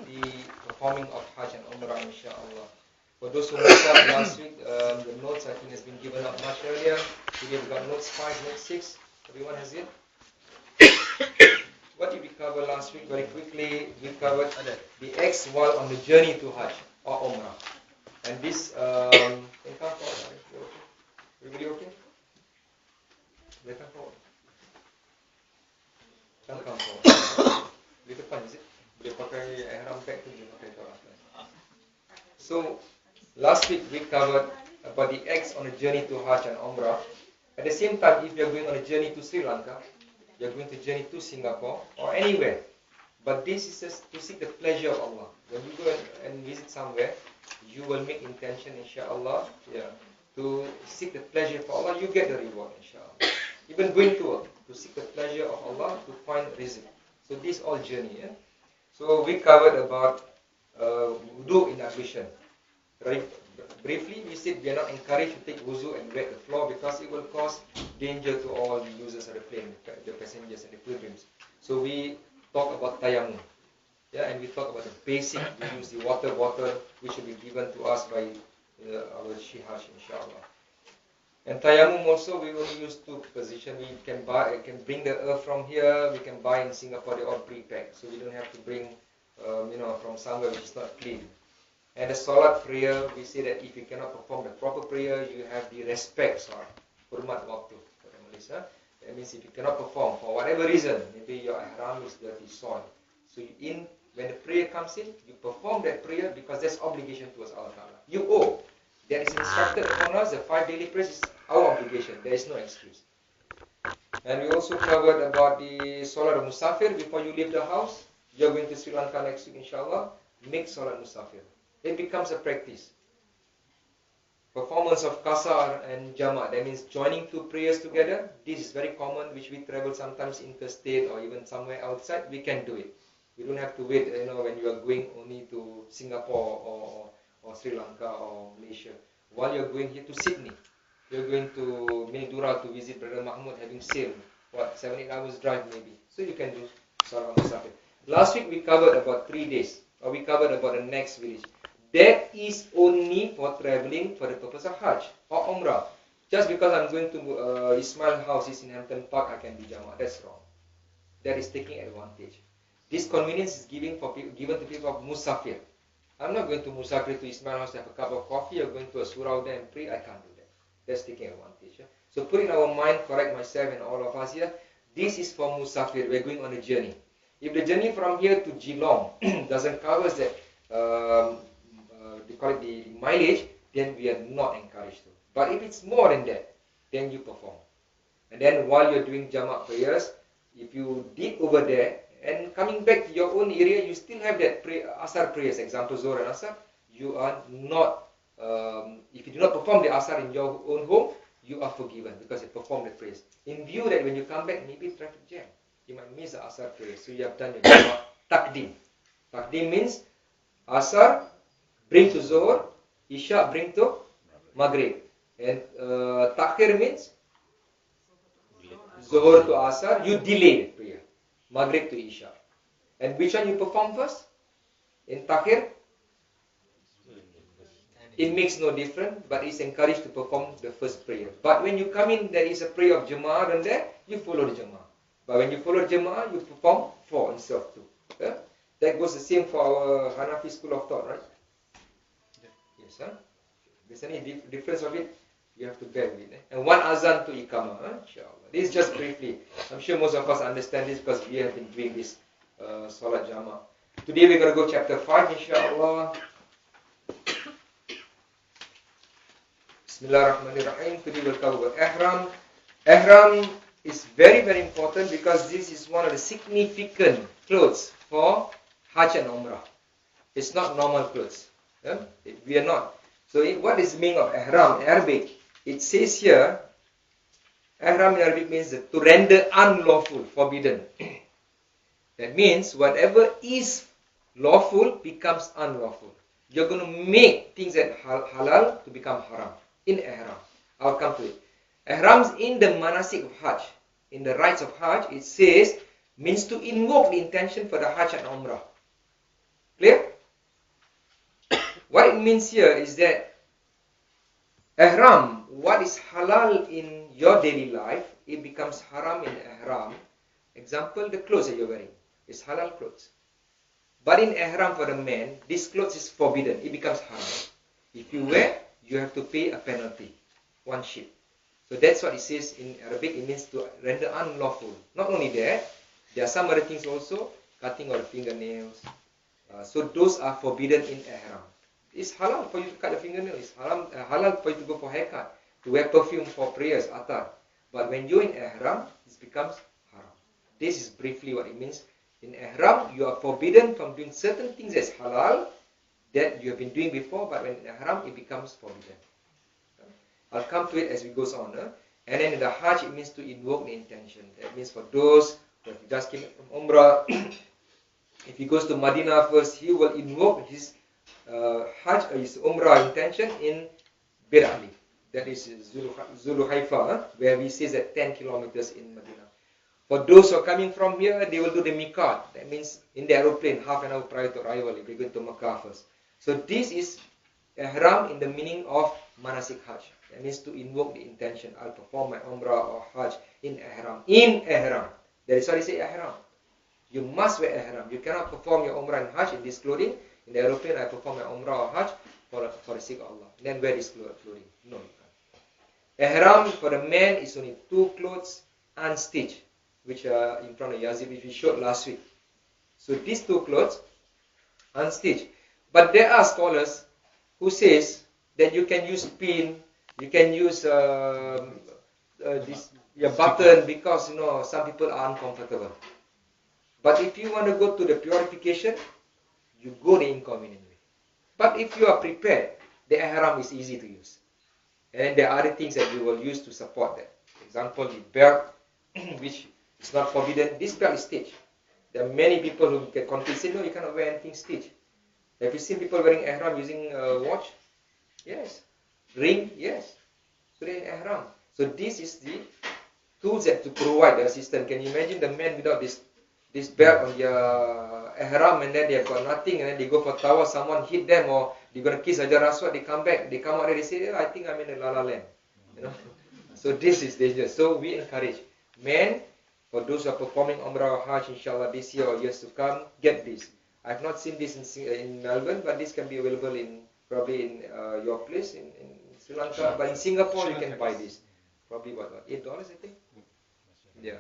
the performing of Hajj and Umrah, inshallah. For those who missed out last week, the notes I think has been given up much earlier. Today we've got notes 5, note 6. Everyone has it? What did we cover last week? Very quickly, we covered the acts while on the journey to Hajj or Umrah. And this, can come forward. Okay? Everybody okay? They come forward. Come forward. Boleh depan, is it? Boleh pakai ihram bag tu, boleh pakai kat atas. So, last week we covered about the acts on a journey to Hajj and Umrah. At the same time, if you're going on a journey to Sri Lanka, you're going to journey to Singapore or anywhere. But this is just to seek the pleasure of Allah. When you go and visit somewhere, you will make intention, inshallah, to seek the pleasure for Allah, you get the reward, inshallah. Even going to work, to seek the pleasure of Allah, to find rizq. So this all journey. So we covered about wudu in ablution. Right? Briefly, we said we are not encouraged to take wudu and wet the floor because it will cause danger to all the users of the plane, the passengers and the pilgrims. So we talk about tayammum. And we talk about the basic. We use the water bottle which will be given to us by our shihaj, inshallah. And tayammum also we will use two position. We can bring the earth from here. We can buy in Singapore. They all pre-packed, so we don't have to bring from somewhere which is not clean. And the salat prayer, we say that if you cannot perform the proper prayer, you have the respect, hormat waktu for the Malays. That means if you cannot perform for whatever reason, maybe your ihram is dirty, soiled. So when the prayer comes in, you perform that prayer because there's obligation towards Allah Ta'ala. You owe. That is instructed upon us. The 5 daily prayers is our obligation. There is no excuse. And we also covered about the Salat Musafir. Before you leave the house, you're going to Sri Lanka next week, inshallah. Make Salat Musafir. It becomes a practice. Performance of Qasar and Jama', that means joining two prayers together. This is very common, which we travel sometimes interstate or even somewhere outside. We can do it. We don't have to wait, when you are going only to Singapore or Sri Lanka or Malaysia. While you're going here to Sydney, you're going to Mildura to visit Brother Mahmud having sailed, 7-8 hours drive maybe. So you can do Salat Musafir. Last week we covered about 3 days, or we covered about the next village. That is only for travelling for the purpose of Hajj or Umrah. Just because I'm going to Ismail house is in Hampton Park, I can be Jama'. That's wrong. That is taking advantage. This convenience is given to people of Musafir. I'm not going to Musafir to Ismail house to have a cup of coffee or going to a surau there and pray. I can't do that. That's taking advantage. So put in our mind, correct myself and all of us here, this is for Musafir. We're going on a journey. If the journey from here to Geelong doesn't cover that, they call it the mileage, then we are not encouraged to. But if it's more than that, then you perform. And then while you're doing Jama' prayers, if you did over there, and coming back to your own area, you still have that Asar prayers, example Zohar and Asar, you are not, if you do not perform the Asar in your own home, you are forgiven because you performed the prayers. In view that when you come back, maybe traffic jam, you might miss the Asar prayers. So you have done your Jama' Takdim. Takdim means Asar, bring to Zohar, Isha bring to Maghrib. And Takhir means Zohar to Asar, you delay the prayer. Maghrib to Isha. And which one you perform first? In Takhir? It makes no difference, but it's encouraged to perform the first prayer. But when you come in, there is a prayer of Jama'ah and there, you follow the Jama'ah. But when you follow Jama'ah, you perform 4 instead of 2. Yeah? That goes the same for our Hanafi school of thought, right? Yes, huh? If there's any difference of it, you have to bear with it. And 1 azan to Iqamah, inshallah. This is just briefly. I'm sure most of us understand this because we have been doing this Salat Jama'. Today we're going to go chapter 5, inshallah. Bismillahirrahmanirrahim. Today we'll cover about Ihram. Ihram is very, very important because this is one of the significant clothes for Hajj and Umrah. It's not normal clothes. Yeah? We are not. So what is the meaning of Ihram in Arabic? It says here, Ihram in Arabic means to render unlawful, forbidden. That means whatever is lawful becomes unlawful. You're going to make things that halal to become haram in Ihram. I'll come to it. Ihram's in the manasik of Hajj, in the rites of Hajj, it says, means to invoke the intention for the Hajj and Umrah. Clear? means here is that ihram, what is halal in your daily life, it becomes haram in ihram. Example, the clothes that you're wearing is halal clothes. But in ihram for the man, this clothes is forbidden. It becomes haram. If you wear, you have to pay a penalty, one sheep. So that's what it says in Arabic. It means to render unlawful. Not only that, there are some other things also, cutting of the fingernails. So those are forbidden in ihram. It's halal for you to cut the fingernail. It's halal for you to go for haircut, to wear perfume for prayers, atar. But when you're in ihram, it becomes haram. This is briefly what it means. In ihram, you are forbidden from doing certain things as halal that you have been doing before, but when in ihram, it becomes forbidden. I'll come to it as we goes on. And then in the Hajj, it means to invoke the intention. That means for those who have just came from Umrah, if he goes to Madinah first, he will invoke his Hajj or his Umrah intention in Bir Ali. That is Zulhulaifa, where we say that 10 kilometers in Madinah. For those who are coming from here, they will do the Miqat. That means in the aeroplane, half an hour prior to arrival, if they're going to Makkah first. So this is ihram in the meaning of manasik Hajj. That means to invoke the intention. I'll perform my Umrah or Hajj in ihram. In ihram. That is why they say ihram. You must wear ihram. You cannot perform your Umrah and Hajj in this clothing. In the aeroplane, I perform my Umrah or Hajj for the sake of Allah. Then wear this clothing. No, you can't. Ihram for the man is only 2 clothes unstitched, which are in front of Yazid, which we showed last week. So these 2 clothes unstitched. But there are scholars who says that you can use pin, you can use this button, because some people are uncomfortable. But if you want to go to the purification, you go the inconvenient way. But if you are prepared, the ihram is easy to use. And there are other things that you will use to support that. For example, the belt, which is not forbidden. This belt is stitched. There are many people who get confused, say, no, you cannot wear anything stitched. Have you seen people wearing ihram using a watch? Yes. Ring? Yes. So they're in ihram. So this is the tools that to provide the assistance. Can you imagine the man without this belt on their ihram, and then they have got nothing, and then they go for tawaf, someone hit them, or they're going to kiss Hajar Aswad, they come back, they come out there, they say, I think I'm in a la la land. So this is dangerous. So we encourage men, for those who are performing Umrah or Hajj, inshallah, this year or years to come, get this. I've not seen this in Melbourne, but this can be available probably in your place in Sri Lanka. But in Singapore, you can buy this. Probably about $8, I think. Yeah.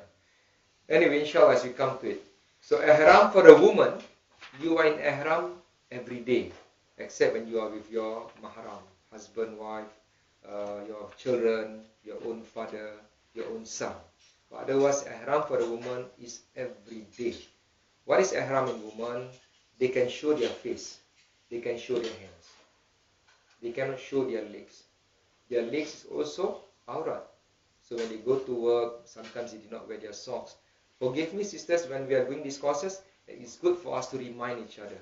Anyway, inshallah, as we come to it. So ihram for a woman, you are in ihram every day, except when you are with your mahram, husband, wife, your children, your own father, your own son. But otherwise, ihram for a woman is every day. What is ihram in woman? They can show their face. They can show their hands. They cannot show their legs. Their legs is also awrat. So when they go to work, sometimes they do not wear their socks. Forgive me, sisters, when we are doing these courses, it's good for us to remind each other.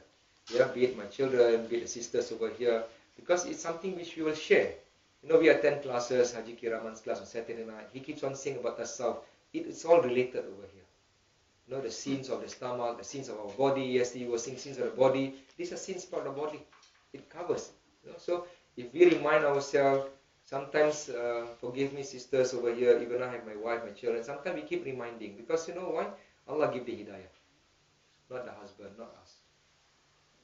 Yeah, be it my children, be it the sisters over here, because it's something which we will share. We attend classes, Haji Kiraman's class on Saturday night. He keeps on saying about tasawwuf. It's all related over here. The sins of the stomach, the sins of our body. Yesterday we were saying sins of the body. These are sins about the body. It covers. So if we remind ourselves, sometimes, forgive me, sisters over here, even I have my wife, my children, sometimes we keep reminding, because you know why? Allah give the hidayah, not the husband, not us.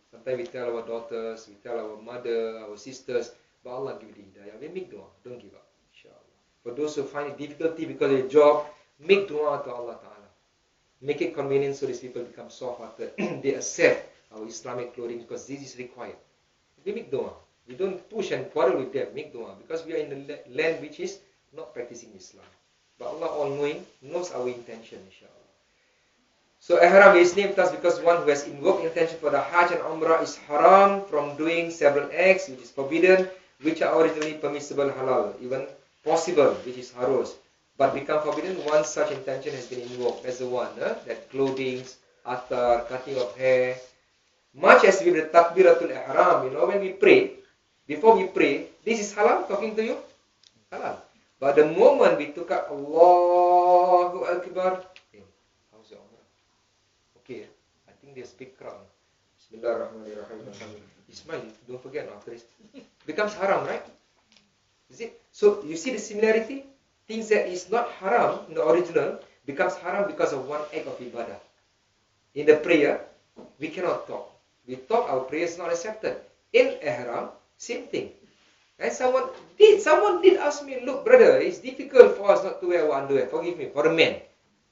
Sometimes we tell our daughters, we tell our mother, our sisters, but Allah give the hidayah. We make dua, don't give up, inshallah. For those who find it difficulty because of their job, make dua to Allah Ta'ala. Make it convenient so these people become soft-hearted. They accept our Islamic clothing because this is required. We make dua. We don't push and quarrel with them, make dua, because we are in a land which is not practicing Islam. But Allah all-knowing knows our intention, inshallah. So ihram is named thus because one who has invoked intention for the Hajj and Umrah is haram from doing several acts which is forbidden, which are originally permissible halal, even possible, which is harus, but become forbidden once such intention has been invoked. That's the one, that clothing, atar, cutting of hair. Much as with the takbiratul ihram, when we pray, before we pray, this is halal, talking to you? Halal. But the moment we took up Allahu Akbar, how's your Umrah? Okay, I think there's big crowd. Bismillahirrahmanirrahim. Ismail, don't forget after this. Becomes haram, right? Is it? So you see the similarity? Things that is not haram in the original becomes haram because of one act of ibadah. In the prayer, we cannot talk. We talk, our prayer is not accepted. In ihram, same thing. And someone did ask me, look brother, it's difficult for us not to wear our underwear. Forgive me, for a man.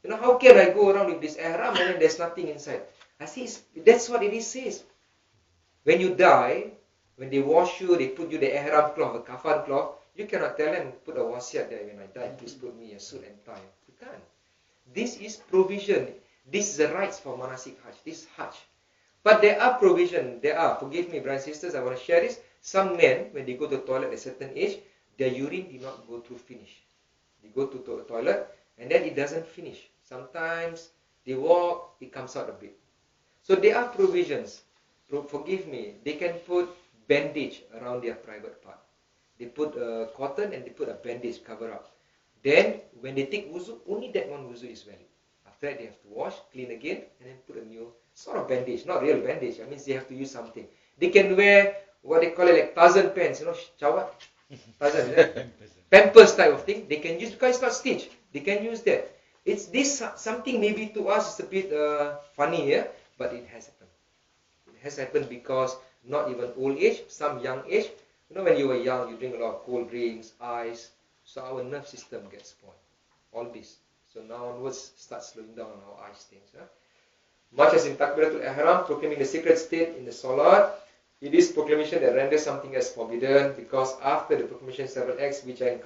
You know, how can I go around with this ihram and then there's nothing inside? I see, that's what it says. When you die, when they wash you, they put you the ihram cloth, the kafan cloth, you cannot tell them, put a wasiat there, when I die, please put me a suit and tie. You can't. This is provision. This is the rights for manasik hajj. This is hajj. But there are provision. Forgive me, brothers and sisters, I want to share this. Some men, when they go to the toilet at a certain age, their urine did not go through finish. They go to the toilet, and then it doesn't finish. Sometimes they walk, it comes out a bit. So there are provisions. Forgive me, they can put bandage around their private part. They put cotton and they put a bandage cover up. Then when they take wuzu, only that one wuzu is valid. After that they have to wash, clean again, and then put a new sort of bandage, not real bandage. I mean they have to use something. They can wear what they call it like Tarzan pants, you know, chawat, Tarzan, Pampers type of thing. They can use because it's not stitched. They can use that. It's this something maybe to us is a bit funny here, but it has happened. It has happened because not even old age, some young age. You know, when you were young, you drink a lot of cold drinks, ice, so our nerve system gets spoiled. All this. So now onwards, start slowing down on our ice things. Much as in Takbiratul Ihram, proclaiming the sacred state in the Salat, it is proclamation that renders something as forbidden, because after the proclamation, several acts which are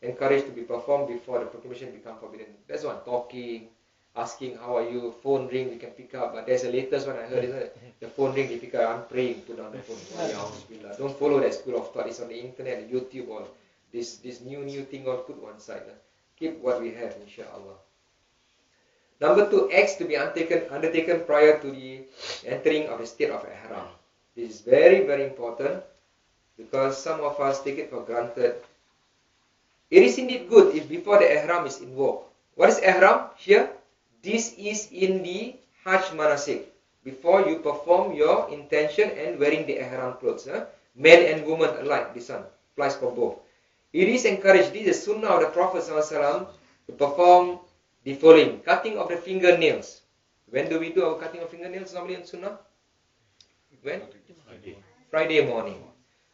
encouraged to be performed before the proclamation become forbidden. That's one, talking, asking how are you, phone ring, you can pick up. But there's a latest one I heard, isn't it? The phone ring, they pick up, I'm praying, put down the phone. Don't follow that school of thought. It's on the internet, YouTube, or this new thing on put one side. Keep what we have, inshallah. Number 2, acts to be undertaken prior to the entering of the state of ihram. This is very, very important because some of us take it for granted. It is indeed good if before the ihram is invoked. What is ihram here? This is in the Hajj manasik. Before you perform your intention and wearing the ihram clothes. Men and women alike, this one applies for both. It is encouraged, this is sunnah of the Prophet ﷺ, to perform the following. Cutting of the fingernails. When do we do our cutting of fingernails normally in sunnah? When? Friday morning.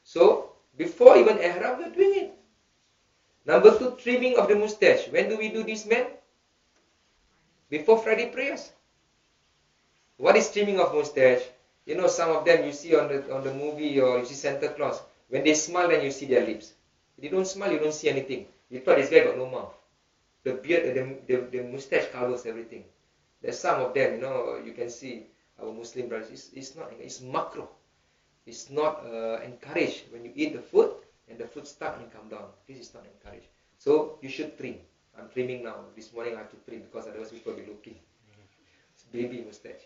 So, before even ihram, we are doing it. Number 2, trimming of the mustache. When do we do this, men? Before Friday prayers. What is trimming of mustache? You know, some of them you see on the movie, or you see Santa Claus. When they smile, then you see their lips. If they don't smile, you don't see anything. You thought this guy got no mouth. The beard, the mustache covers everything. There's some of them, you know, you can see our Muslim brothers. It's makruh. It's not encouraged when you eat the food and the food stuck and come down. This is not encouraged. So you should trim. I'm trimming now. This morning I have to trim because otherwise people will be looking. It's baby mustache.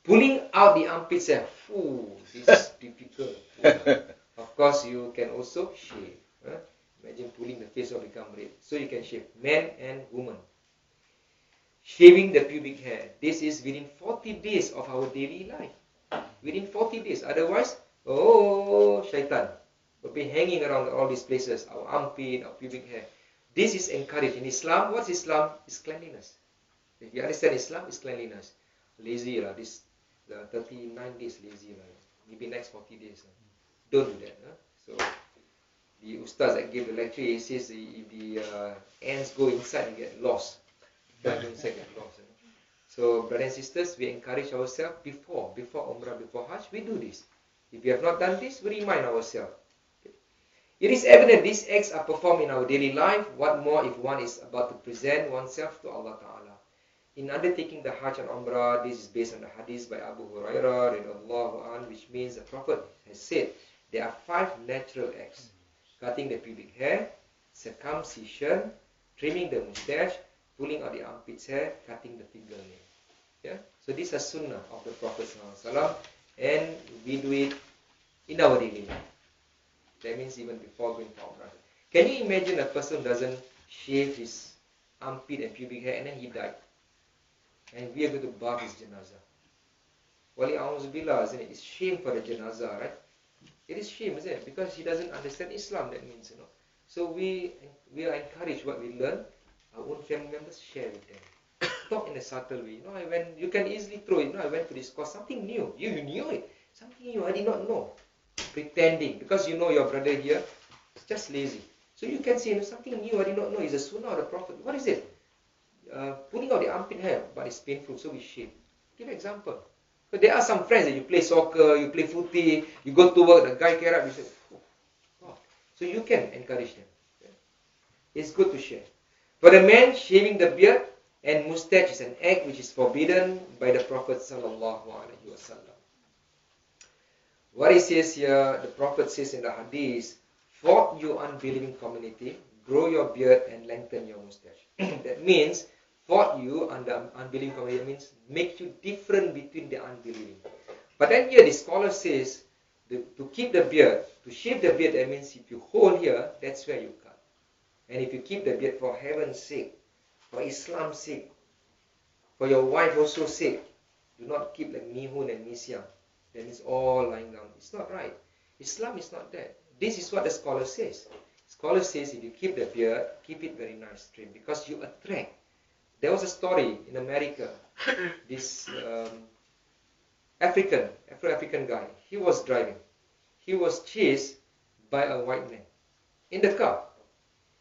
Pulling out the armpits, this is difficult. Of course, you can also shave. Imagine pulling the face will become red. So you can shave, men and women. Shaving the pubic hair. This is within 40 days of our daily life. Within 40 days. Otherwise, shaitan will be hanging around all these places. Our armpit, our pubic hair. This is encouraged. In Islam, what's Islam? It's cleanliness. If you understand Islam, it's cleanliness. Lazy lah. The 39 days lazy lah. Maybe next 40 days. Don't do that. So the ustaz that gave the lecture, he says if the ants go inside, they get lost. Don't inside get lost. So brothers and sisters, we encourage ourselves before Umrah, before Hajj, we do this. If we have not done this, we remind ourselves. It is evident these acts are performed in our daily life. What more if one is about to present oneself to Allah Ta'ala? In undertaking the Hajj and Umrah, this is based on the hadith by Abu Hurairah, which means the Prophet has said there are 5 natural acts. Cutting the pubic hair, circumcision, trimming the mustache, pulling out the armpits hair, cutting the fingernail. Yeah? So these are sunnah of the Prophet ﷺ, and we do it in our daily life. That means even before going for Umrah. Can you imagine a person doesn't shave his armpit and pubic hair and then he died? And we are going to bath his janazah. Wali a'udzubillah, isn't it? It's shame for the janazah, right? It is shame, isn't it? Because he doesn't understand Islam, that means, So we are encouraged what we learn, our own family members share with them. Talk in a subtle way. You can easily throw it. I went to this course, something new. You knew it. Something new I did not know. Pretending. Because you know your brother here is just lazy. So you can say, something new I did not know is a sunnah of the Prophet. What is it? Pulling out the armpit hair, but it's painful, so we shave. Give an example. But there are some friends that you play soccer, you play footy, you go to work, the guy carry up, you say, oh. So you can encourage them. It's good to share. For the man, shaving the beard and mustache is an act which is forbidden by the Prophet sallallahu alaihi wasallam. What he says here, the Prophet says in the hadith, "For you unbelieving community, grow your beard and lengthen your mustache." That means, for you unbelieving community, means make you different between the unbelieving. But then here the scholar says, to keep the beard, to shave the beard, that means if you hold here, that's where you cut. And if you keep the beard for heaven's sake, for Islam's sake, for your wife also sake, do not keep like Mihun and Misyang. That means all lying down. It's not right. Islam is not that. This is what the scholar says. Scholar says if you keep the beard, keep it very nice, trim, because you attract. There was a story in America. This Afro-African guy, he was driving. He was chased by a white man in the car.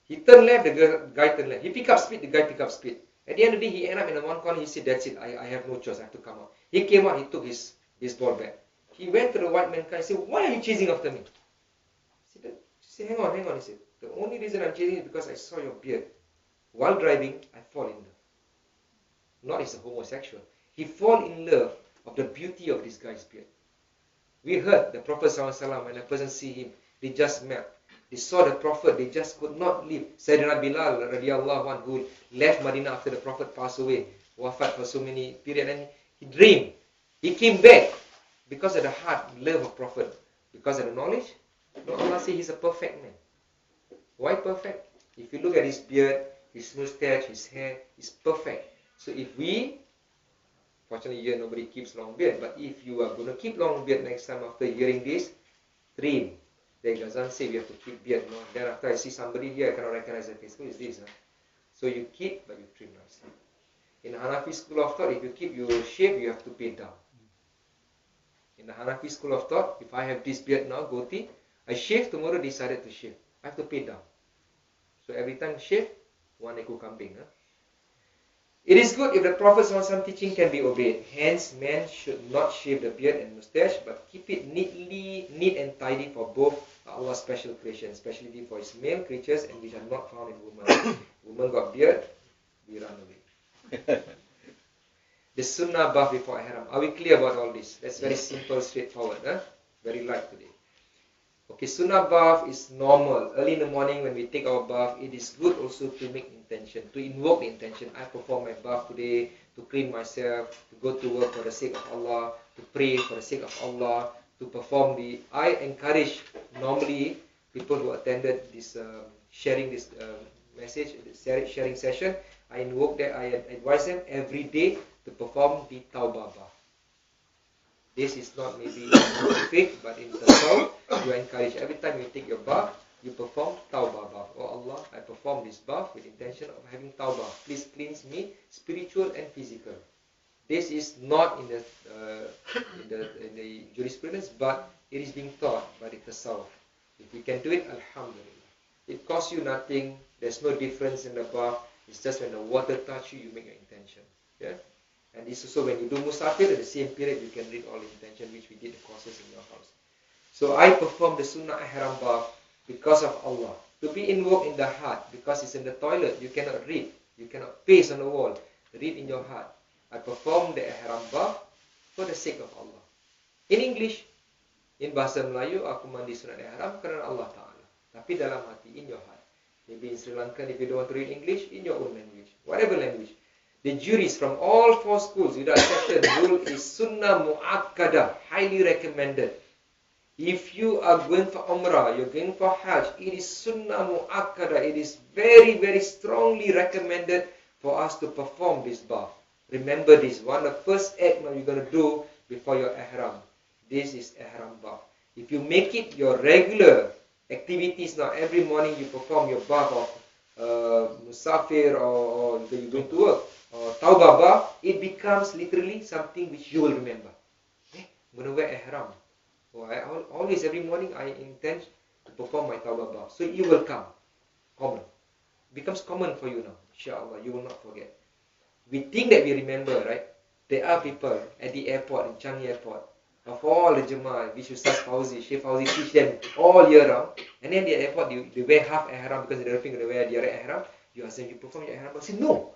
He turned left, the guy turned left. He picked up speed, the guy picked up speed. At the end of the day, he ended up in one corner. He said, that's it, I have no choice, I have to come out. He came out, he took his ball back. He went to the white man car and said, why are you chasing after me? He said, hang on. He said, the only reason I'm chasing is because I saw your beard. While driving, I fall in love. Not as a homosexual. He fall in love of the beauty of this guy's beard. We heard the Prophet ﷺ, when a person see him, they just melt. They saw the Prophet, they just could not live. Sayyidina Bilal radiallahu anhu, who left Medina after the Prophet passed away, wafat for so many periods, and he dreamed. He came back because of the heart, love of Prophet. Because of the knowledge, Allah says he's a perfect man. Why perfect? If you look at his beard, his mustache, his hair, it's perfect. So if we, fortunately here nobody keeps long beard, but if you are going to keep long beard next time after hearing this, trim. The Ghazan say we have to keep beard. No? Then after I see somebody here, I cannot recognize the face. Who is this? Huh? So you keep, but you trim nicely. In the Hanafi school of thought, if you shave, you have to pay down. In the Hanafi school of thought, if I have this beard now, goatee, I shave, tomorrow decided to shave. I have to pay down. So every time shave, one ekor kambing. Huh? It is good if the Prophet's teaching can be obeyed. Hence, men should not shave the beard and mustache, but keep it neat and tidy for both Allah's special creation, especially for His male creatures and which are not found in women. Women got beard, we run away. The Sunnah bath before Ihram. Are we clear about all this? That's very simple, straightforward. Huh? Very light today. Okay, Sunnah bath is normal. Early in the morning when we take our bath, it is good also to make intention, to invoke the intention. I perform my bath today to clean myself, to go to work for the sake of Allah, to pray for the sake of Allah, to perform I encourage normally people who attended this sharing this message, sharing session, I advise them every day to perform the Tawbah bath. This is not maybe specific, but in Tasawwuf, you encourage every time you take your bath, you perform Tawbah bath. Oh Allah, I perform this bath with intention of having Tawbah. Please cleanse me, spiritual and physical. This is not in the jurisprudence, but it is being taught by the Tasawwuf. If you can do it, Alhamdulillah. It costs you nothing. There's no difference in the bath. It's just when the water touches you, you make your intention. Yeah. And this also when you do Musafir, at the same period you can read all the intention which we did the courses in your house. So I perform the Sunnah Ihram bath because of Allah. To be invoked in the heart, because it's in the toilet, you cannot read. You cannot paste on the wall. Read in your heart. I perform the Ihram bath for the sake of Allah. In English, in Bahasa Melayu, aku mandi sunat Ihram kerana Allah Ta'ala. Tapi dalam hati, in your heart. Maybe in Sri Lanka, if you don't want to read English, in your own language. Whatever language. The juries from all 4 schools without exception rule is Sunnah Mu'akkadah, highly recommended. If you are going for Umrah, you're going for Hajj, it is Sunnah Mu'akkadah. It is very, very strongly recommended for us to perform this bath. Remember this, one of the first act now you're going to do before your ihram. This is ihram bath. If you make it your regular activities now, every morning you perform your bath of musafir or you're going to work, or tawbah bath, it becomes literally something which you will remember. I'm going to wear ihram. Always every morning I intend to perform my tawbah bath. So it will come common. Becomes common for you now. Inshallah, you will not forget. We think that we remember, right? There are people at the airport, in Changi Airport, of all the Jama'ah, which Ustaz Fauzi, Sheikh Fauzi teach them all year round. And then at the airport, they wear half ihram because they're going to wear the other ihram. You ask them, you perform your ihram? But say, no.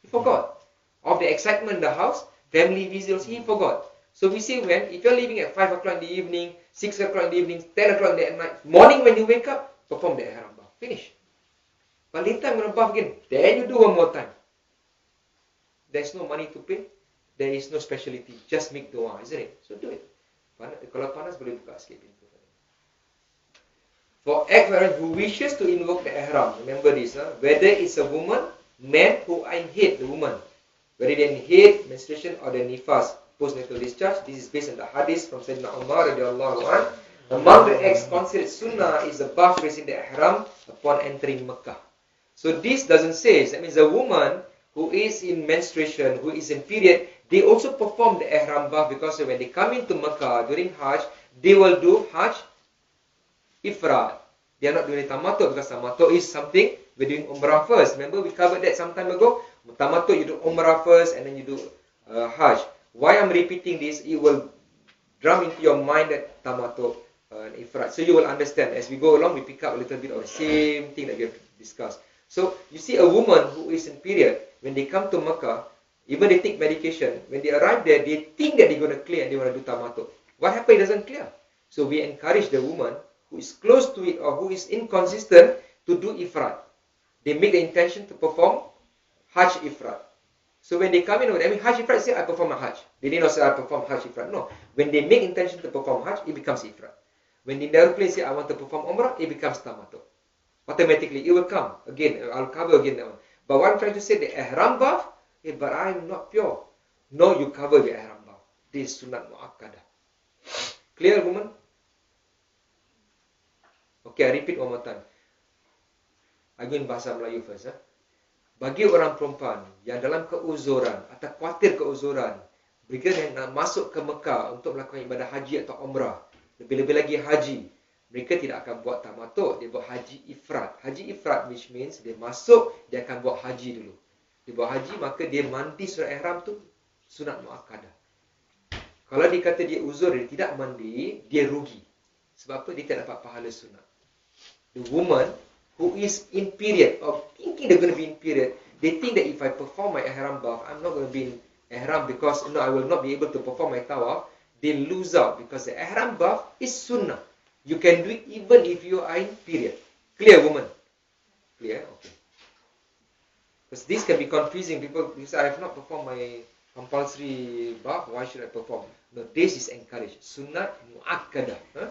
He forgot. Of the excitement in the house, family visits, he forgot. So we say if you're leaving at 5 o'clock in the evening, 6 o'clock in the evening, 10 o'clock at night, morning when you wake up, perform the ihram bath. Finish. But later I'm going to bath again. Then you do one more time. There's no money to pay. There is no speciality. Just make dua, isn't it? So do it. Kalau panas boleh buka sikit pintu. For everyone who wishes to invoke the ihram, remember this, whether it's a woman, man who are in head, the woman, whether they're in head, menstruation, or the nifas, postnatal discharge, this is based on the hadith from Sayyidina Umar radiallahu anhu. Among the acts considered sunnah is the bath raising the ihram upon entering Mecca. So this doesn't say, that means a woman who is in menstruation, who is in period, they also perform the ihram bath because when they come into Mecca during Hajj, they will do Hajj ifrad. They are not doing tamattu because tamattu is something we're doing umrah first. Remember we covered that some time ago? Tamattu you do umrah first and then you do Hajj. Why I'm repeating this? It will drum into your mind that tamattu and ifrad. So you will understand as we go along. We pick up a little bit of the same thing that we have discussed. So you see a woman who is in period, when they come to Mecca, even they take medication, when they arrive there, they think that they're going to clear and they want to do tamattu. What happens? It doesn't clear. So we encourage the woman who is close to it or who is inconsistent to do ifrad. They make the intention to perform Hajj ifrad. So when they come in, Hajj ifrad, say I perform a Hajj. They did not say I perform Hajj ifrad. No. When they make intention to perform Hajj, it becomes ifrad. When in the aeroplane say I want to perform Umrah, it becomes tamattu. Automatically, it will come. Again, I'll cover again that one. But what I'm trying to say, the ihram bath, but I'm not pure. No, you cover the ihram bath. This is sunat mu'akkadah. Clear, woman? Okay, I repeat one more time. I go in bahasa Melayu first. Bagi orang perempuan yang dalam keuzuran atau khawatir keuzuran, mereka yang nak masuk ke Mekah untuk melakukan ibadah haji atau umrah, lebih-lebih lagi haji, mereka tidak akan buat tamattu, dia buat haji ifrad. Haji ifrad which means dia masuk, dia akan buat haji dulu. Dia buat haji, maka dia mandi surah ihram tu sunat muakkadah. Kalau dia kata dia uzur, dia tidak mandi, dia rugi. Sebab apa? Dia tak dapat pahala sunat. The woman who is in period, or thinking they're going to be in period, they think that if I perform my ihram bath, I'm not going to be in ihram because I will not be able to perform my tawaf. They lose out because the ihram bath is sunnah. You can do it even if you are in period. Clear, woman? Clear? Okay. Because this can be confusing. People say, I have not performed my compulsory bath. Why should I perform? No, this is encouraged. Sunnat mu'akkadah.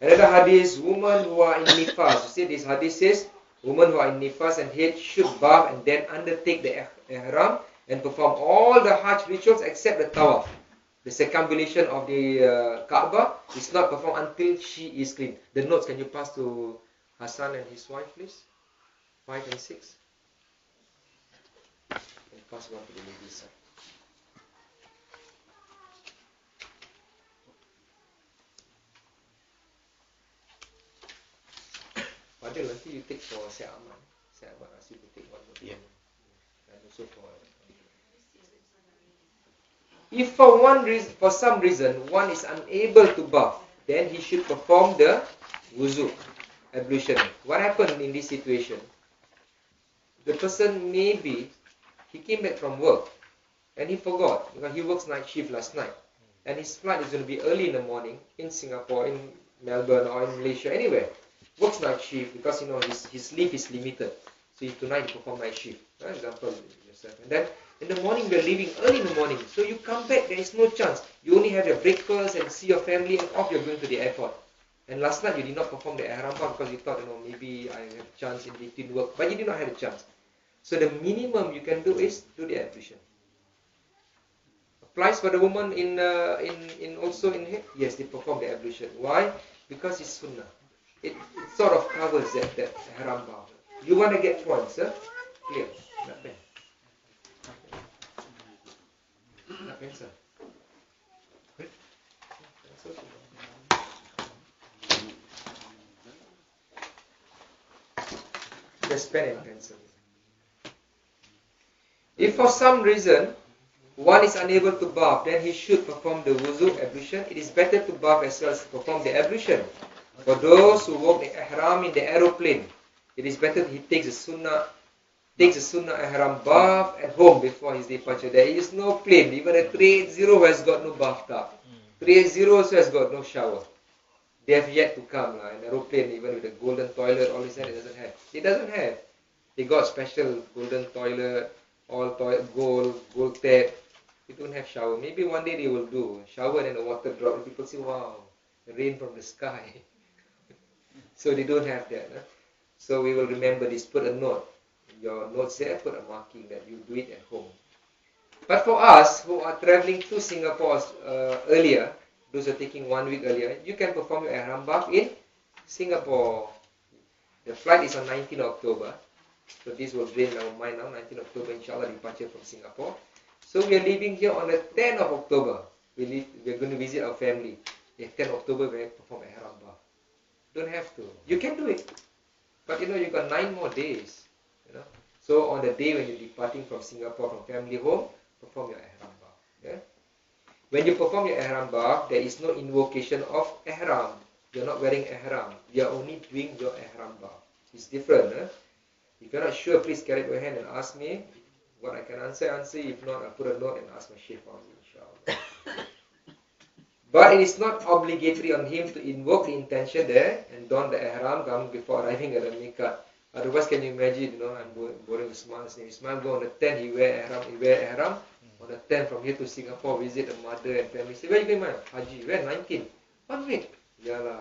Another hadith, women who are in nifas. You see, this hadith says, women who are in nifas and head should bath and then undertake the ihram and perform all the Hajj rituals except the tawaf. The circumambulation of the Kaabah is not performed until she is clean. The notes, can you pass to Hassan and his wife, please? 5 and 6. And pass one to the ladies' side. Padahal nanti you take for Syed Ahmad. Syed Ahmad ask you to take one more. Yeah. And also for... If for some reason one is unable to bath, then he should perform the wuzu, ablution. What happened in this situation? The person maybe he came back from work and he forgot because he works night shift last night, and his flight is going to be early in the morning in Singapore, in Melbourne, or in Malaysia, anywhere. Works night shift because his leave is limited. So tonight you perform night shift. For example, yourself, and then in the morning, we're leaving early in the morning. So you come back, there is no chance. You only have your breakfast and see your family and off you're going to the airport. And last night you did not perform the ihram bath because you thought, maybe I have a chance in between work. But you did not have a chance. So the minimum you can do is do the ablution. applies for the woman in also in here? Yes, they perform the ablution. Why? Because it's sunnah. It sort of covers that haram bath. You want to get points, sir? Clear. Nak pen? Nak pen, sir? Just pen and pencil. If for some reason one is unable to bath, then he should perform the wuzu ablution. It is better to bath as well as perform the ablution. For those who walk the ihram in the aeroplane, it is better he takes the sunnah ihram bath at home before his departure. There is no plane, even a 380 has got no bathtub. 380 also has got no shower. They have yet to come. An aeroplane, even with the golden toilet, all this, it doesn't have. It doesn't have. They got special golden toilet, all toilet, gold tap. They don't have shower. Maybe one day they will do. Shower and then the water drop. And people say, wow, rain from the sky. So they don't have that. So we will remember this. Put a note. Your notes there, put a marking that you do it at home. But for us who are traveling to Singapore earlier, those who are taking 1 week earlier, you can perform your ihram bath in Singapore. The flight is on 19 October. So this will drain our mind now. 19 October, inshallah, departure from Singapore. So we are leaving here on the 10th of October. We are going to visit our family. The 10th October, we perform ihram bath. Don't have to. You can do it. But you got 9 more days. So on the day when you're departing from Singapore, from family home, perform your ihram bath. Yeah? When you perform your ihram bath, there is no invocation of ihram. You're not wearing ihram. You're only doing your ihram bath. It's different. If you're not sure, please carry your hand and ask me. What I can answer. If not, I'll put a note and ask my Sheikh on me, inshallah. But it is not obligatory on him to invoke the intention there and don the ihram garment before arriving at the miqat. Otherwise, can you imagine, I'm boring Usman's name. Usman go on the 10th, he wear ihram. On the 10th, from here to Singapore, visit the mother and family. Say, where you going, man? Haji. Where? 19. 1 week. Yeah lah,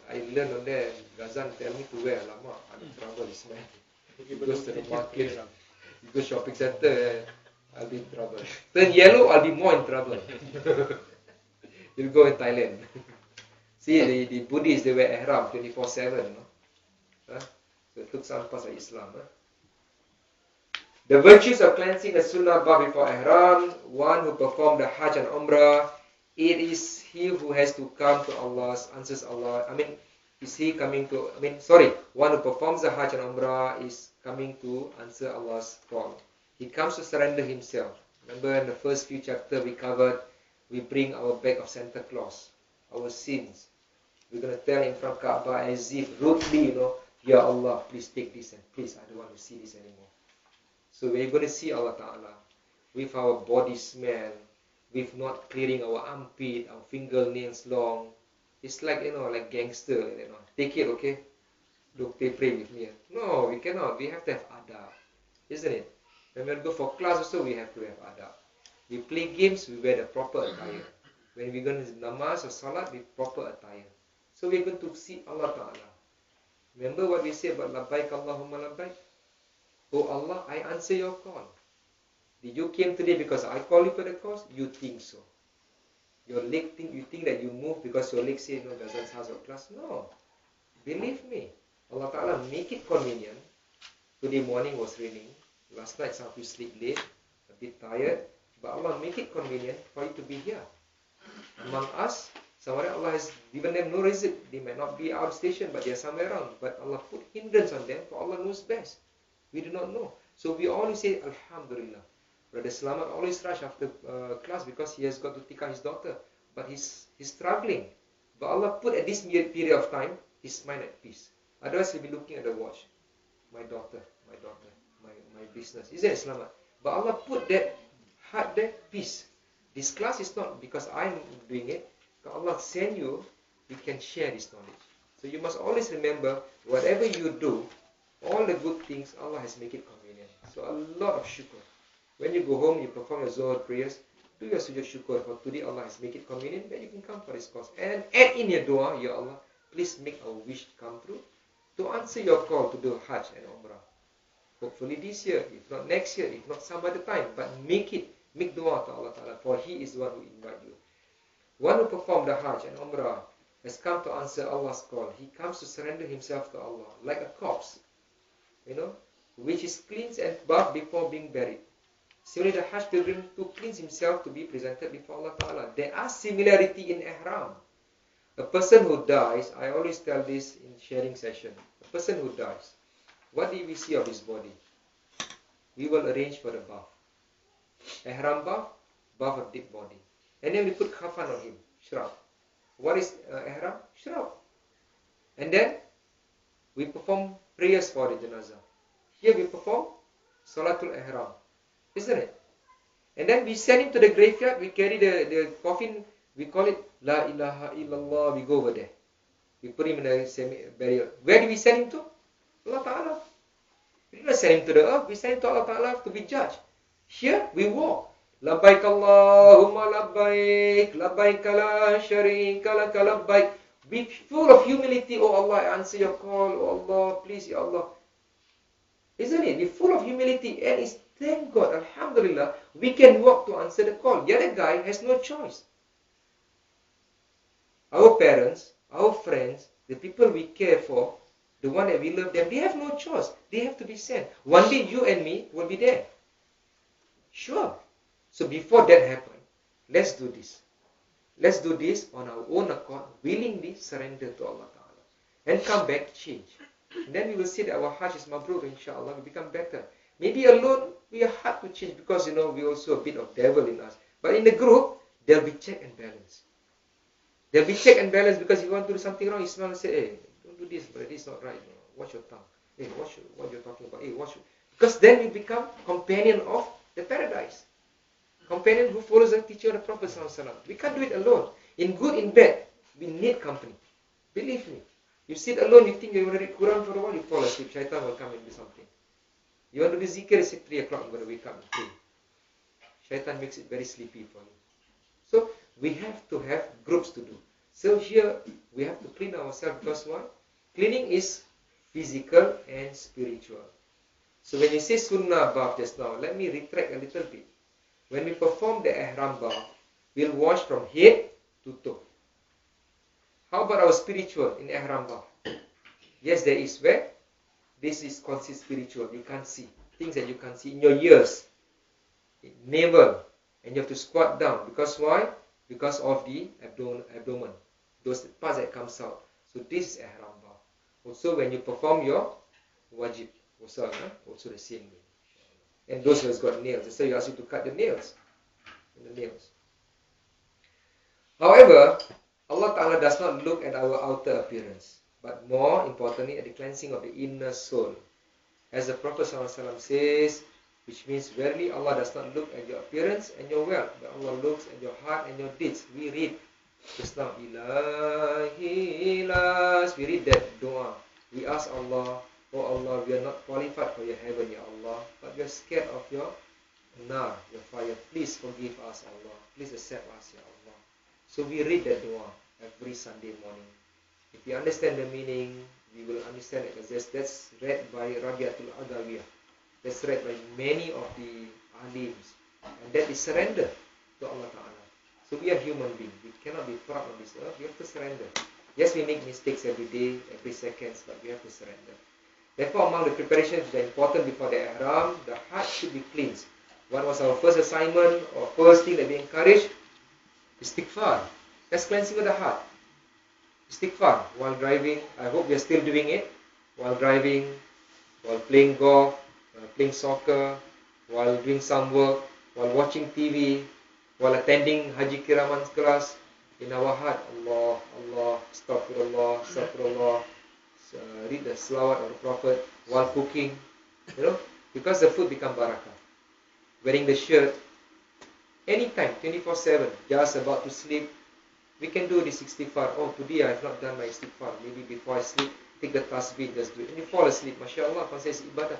I learned on there. Ghazan tell me to wear. Lama, I'm in trouble, Ismail. He goes to the market. He goes shopping center. I'll be in trouble. Turn yellow, I'll be more in trouble. You'll go in Thailand. See, the Buddhists, they wear ihram 24/7. So it took some parts of Islam. The virtues of cleansing the sunnah bath before ihram. One who performed the Hajj and Umrah, it is he who has to come to Allah, answers Allah. One who performs the Hajj and Umrah is coming to answer Allah's call. He comes to surrender himself. Remember in the first few chapters we covered, we bring our bag of Santa Claus, our sins. We're going to tell in front of Kaaba as if rudely, Ya Allah, please take this and please, I don't want to see this anymore. So we're going to see Allah Ta'ala with our body smell, with not clearing our armpit, our fingernails long. It's like, like gangster, Take it, okay? Don't pray with me. No, we cannot. We have to have adab. Isn't it? When we go for class also, we have to have adab. We play games, we wear the proper attire. When we're going to namaz or salat, we proper attire. So we're going to see Allah Ta'ala. Remember what we say about labbaik Allahumma labbaik? Oh Allah, I answer your call. Did you came today because I call you for the cause? You think so. Your leg you think that you move because your leg say doesn't have a class? No. Believe me. Allah Ta'ala make it convenient. Today morning was raining. Last night some of you sleep late, a bit tired. But Allah make it convenient for you to be here. Among us, somewhere Allah has given them no reason. They might not be our station, but they are somewhere around. But Allah put hindrance on them, for Allah knows best. We do not know. So we always say, Alhamdulillah. Brother Slamat always rush after class because he has got to take out his daughter. But he's struggling. But Allah put at this period of time, his mind at peace. Otherwise he'll be looking at the watch. My daughter, my business. Isn't it Slamat? But Allah put that heart there, peace. This class is not because I'm doing it. If Allah send you, we can share this knowledge. So you must always remember, whatever you do, all the good things, Allah has made it convenient. So a lot of shukr. When you go home, you perform your Zohar prayers, do your sujood shukr. For today, Allah has made it convenient, that you can come for this course. And add in your dua, Ya Allah, please make our wish come true, to answer your call to do Hajj and Umrah. Hopefully this year, if not next year, if not some other time, but make it Make dua to Allah Ta'ala, for He is the one who invite you. One who performed the Hajj and Umrah has come to answer Allah's call. He comes to surrender himself to Allah, like a corpse, which is cleansed and bathed before being buried. Similarly, the Hajj pilgrim to cleanse himself to be presented before Allah Ta'ala. There are similarity in ihram. A person who dies, I always tell this in sharing session, a person who dies, what do we see of his body? We will arrange for the bath. Ihram bath, bath of dead body. And then we put kafan on him, shrab. What is ihram? Shrab. And then we perform prayers for the janazah. Here we perform Salatul Ihram, isn't it? And then we send him to the graveyard, we carry the coffin, we call it La ilaha illallah, we go over there. We put him in a burial. Where do we send him to? Allah Ta'ala. We do not send him to the earth, we send him to Allah Ta'ala to be judged. Here we walk. Labbaik Allahumma labbaik, labbaik la sharika laka labbaik. Be full of humility, oh Allah, I answer your call, oh Allah, please, Ya Allah. Isn't it? Be full of humility, and it's thank God, Alhamdulillah, we can walk to answer the call. The other guy has no choice. Our parents, our friends, the people we care for, the one that we love them, they have no choice. They have to be sent. One day you and me will be there. Sure. So before that happens, let's do this. Let's do this on our own accord, willingly surrender to Allah Ta'ala. And come back, change. And then we will see that our Hajj is mabrur, inshallah, we become better. Maybe alone, we are hard to change because, we also a bit of devil in us. But in the group, there'll be check and balance. There'll be check and balance because if you want to do something wrong, Ismail will say, hey, don't do this, but this is not right. Watch your tongue. Hey, watch what you're talking about. Hey, watch. Because then we become companion of the paradise. Companion who follows the teaching of the Prophet ﷺ. We can't do it alone. In good, in bad, we need company. Believe me. You sit alone, you think you want to read Quran for a while, you fall asleep. Shaitan will come and do something. You want to do zikr, it's 3 o'clock, you're going to wake up and pray. Shaitan makes it very sleepy for you. So, we have to have groups to do. So here, we have to clean ourselves because why? Cleaning is physical and spiritual. So when you say sunnah bath just now, let me retract a little bit. When we perform the ihram bath, we'll wash from head to toe. How about our spiritual in ihram bath? Yes, there is where this is considered spiritual. You can't see. Things that you can't see in your ears, in navel, and you have to squat down. Because why? Because of the abdomen. Those parts that comes out. So this is ihram bath. Also when you perform your wajib, also the same way. And those who has got nails, so you ask you to cut the nails. However, Allah Ta'ala does not look at our outer appearance, but more importantly at the cleansing of the inner soul. As the Prophet ﷺ says, which means verily Allah does not look at your appearance and your wealth, but Allah looks at your heart and your deeds. We read just now, Ilahi las, we read that dua. We ask Allah, oh Allah, we are not qualified for your heaven, Ya Allah, but we are scared of your nar, your fire. Please forgive us, Allah. Please accept us, Ya Allah. So we read that dua every Sunday morning. If you understand the meaning, we will understand it because that's read by Rabi'atul Adawiyah. That's read by many of the alims. And that is surrender to Allah Ta'ala. So we are human beings. We cannot be proud on this earth. We have to surrender. Yes, we make mistakes every day, every second, but we have to surrender. Therefore, among the preparations which are important before the ihram, the heart should be cleansed. What was our first assignment or first thing that we encourage? Istighfar. That's cleansing of the heart. Istighfar while driving. I hope we are still doing it. While driving, while playing golf, while playing soccer, while doing some work, while watching TV, while attending Haji Kiraman's class. In our heart, Allah, Allah, Astaghfirullah, Astaghfirullah. Read the salawat of the Prophet while cooking, because the food become barakah. Wearing the shirt, anytime, 24/7, just about to sleep, we can do this istighfar. Oh, today I have not done my istighfar. Maybe before I sleep, take the tasbih, just do it. And you fall asleep, mashallah, consider ibadah,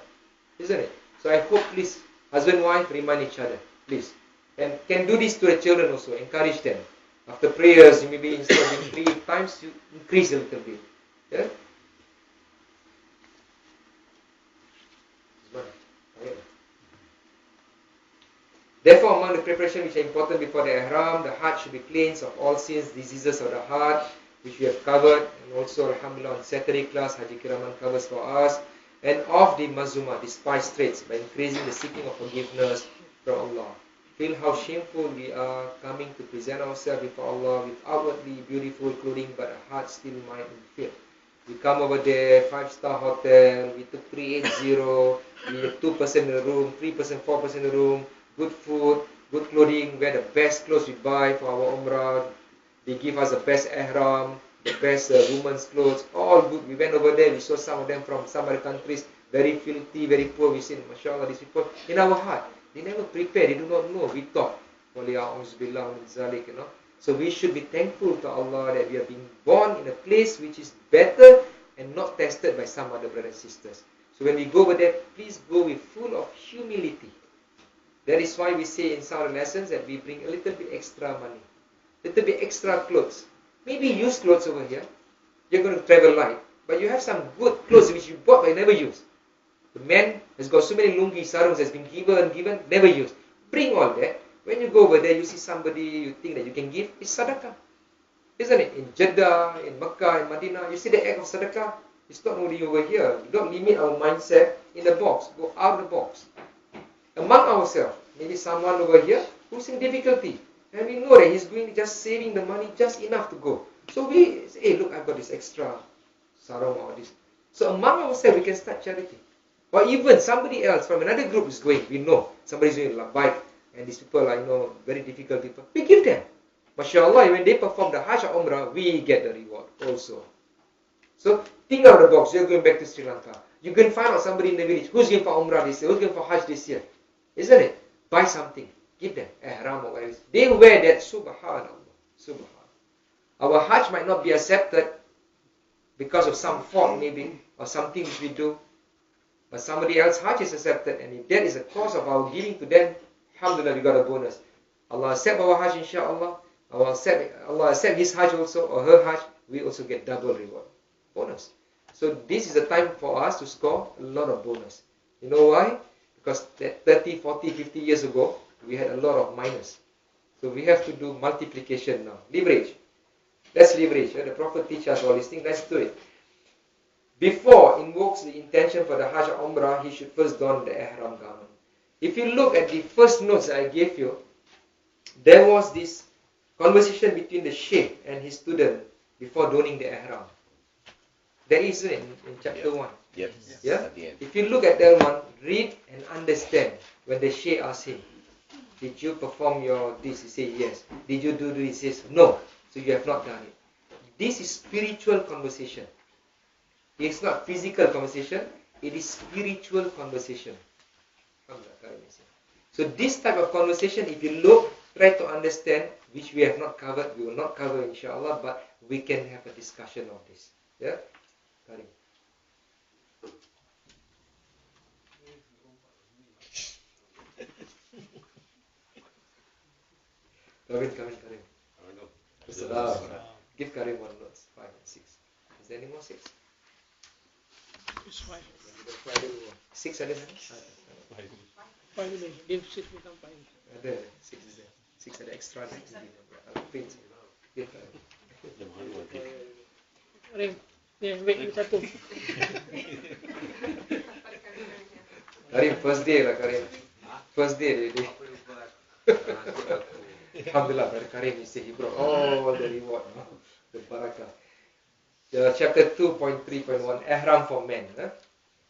isn't it? So I hope, please, husband, wife, remind each other, please. And can do this to the children also, encourage them. After prayers, you maybe instead of 3 times, you increase a little bit. Yeah? Therefore, among the preparations which are important before the ihram, the heart should be cleansed of all sins, diseases of the heart, which we have covered, and also, alhamdulillah, on Saturday class, Haji Kiraman covers for us, and of the mazuma, the spice traits, by increasing the seeking of forgiveness from Allah. Feel how shameful we are coming to present ourselves before Allah with outwardly beautiful clothing, but our heart still might in fear. We come over there, 5-star hotel, we took 380, we have 2% in the room, 3%, 4% in the room, good food, good clothing, wear the best clothes we buy for our umrah, they give us the best ihram, the best women's clothes, all good. We went over there, we saw some of them from some other countries, very filthy, very poor. We said, mashallah, these people, in our heart, they never prepare, they do not know. We thought, so we should be thankful to Allah that we are being born in a place which is better and not tested by some other brothers and sisters. So when we go over there, please go with full of humility. That is why we say in some of the lessons that we bring a little bit extra money, little bit extra clothes. Maybe used clothes over here. You're going to travel light, but you have some good clothes which you bought but never used. The man has got so many lungi, sarongs has been given, never used. Bring all that. When you go over there, you see somebody you think that you can give, it's sadaqah. Isn't it? In Jeddah, in Makkah, in Medina, you see the act of sadaqah. It's not only over here. We don't limit our mindset in the box. Go out of the box. Among ourselves, maybe someone over here who's in difficulty. And we know that he's going just saving the money just enough to go. So we say, hey, look, I've got this extra sarong or this. So among ourselves, we can start charity. Or even somebody else from another group is going. We know somebody's doing labbaik, and these people are, very difficult people. We give them. MashaAllah, when they perform the Hajj or Umrah, we get the reward also. So think out of the box. You're going back to Sri Lanka. You can find out somebody in the village who's going for Umrah this year, who's going for Hajj this year. Isn't it? Buy something. Give them. Ihram or whatever. They wear that. Subhanallah. Subhanallah. Our Hajj might not be accepted because of some fault maybe, or something which we do. But somebody else's Hajj is accepted, and if that is the cause of our giving to them, alhamdulillah, we got a bonus. Allah accept our Hajj, inshallah. Allah accept his Hajj also, or her Hajj, we also get double reward. Bonus. So this is the time for us to score a lot of bonus. You know why? Because 30, 40, 50 years ago, we had a lot of minus. So we have to do multiplication now. Leverage. Let's leverage. The Prophet teaches us all these things. Let's do it. Before invokes the intention for the Hajj or Umrah, he should first don the Ihram garment. If you look at the first notes I gave you, there was this conversation between the Sheikh and his student before donning the Ihram. There is in chapter 1. Yes. Yeah? If you look at that one, read and understand. When the Sheikh asks him, did you perform your this? He says yes. Did you do this? He says no. So you have not done it. This is spiritual conversation. It's not physical conversation. It is spiritual conversation. So this type of conversation, if you look, try to understand, which we have not covered, we will not cover inshallah, but we can have a discussion of this. Yeah? Karim. Karim. Give Karim 1 note, 5 and 6. Is there any more 6? It's 5. 6 ada mana? 5 ni. If 6 become 5. Ada 6 is there. 6 ada extra next. Print. Give Karim. Karim, ni ambil ni satu. Karim, first day lah Karim. First day dia. Alhamdulillah, Brother Karim, he said he brought all the reward, the barakah. Chapter 2.3.1, Ihram for men.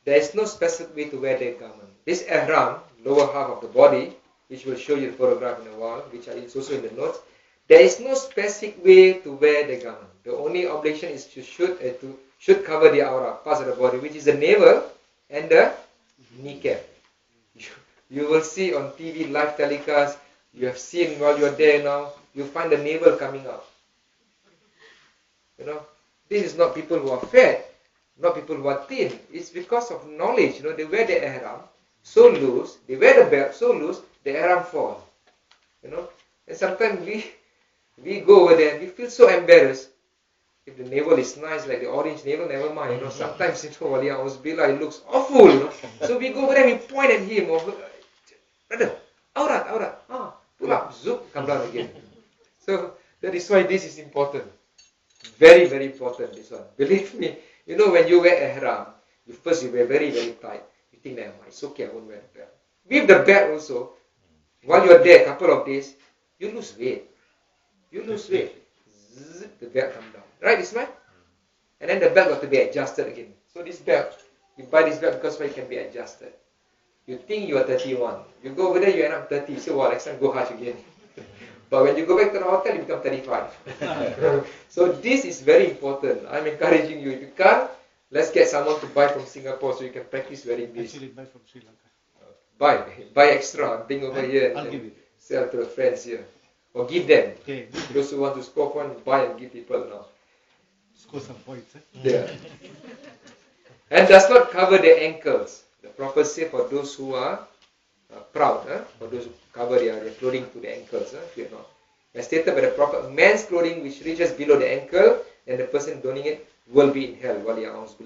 There is no specific way to wear the garment. This Ihram, lower half of the body, which will show you the photograph in a while, which is also in the notes. There is no specific way to wear the garment. The only obligation is to should cover the aura, parts of the body, which is the navel and the kneecap. You will see on TV live telecast. You have seen while you're there now, you find the navel coming out. This is not people who are fat, not people who are thin. It's because of knowledge. They wear the ihram so loose, they wear the belt so loose, the ihram fall. And sometimes we go over there and we feel so embarrassed. If the navel is nice, like the orange navel, never mind. Sometimes it looks awful. So we go over there and we point at him. Brother, aurat. Pull up, zoop, come down again. So that is why this is important. Very, very important, this one. Believe me, you know, when you wear ihram, you wear very, very tight. You think, nah, it's okay, I won't wear the belt. With the belt also, while you're there a couple of days, you lose weight. Zip, the belt come down. Right, Ismail? And then the belt got to be adjusted again. So this belt, you buy this belt because it can be adjusted. You think you are 31. You go over there, you end up 30. You say, well, next time go Hajj again. But when you go back to the hotel, you become 35. So this is very important. I'm encouraging you. If you can't, let's get someone to buy from Singapore so you can practice wearing this. Actually, buy from Sri Lanka. Buy extra. Bring over here I'll and give it. sell to the friends here. Or give them. Okay. Those who want to score points, buy and give people now. Score some points. Yeah. And does not cover the ankles. The Prophet said for those who are proud, for those who cover their clothing to the ankles, fear not. As stated by the Prophet, man's clothing which reaches below the ankle and the person donning it will be in hell.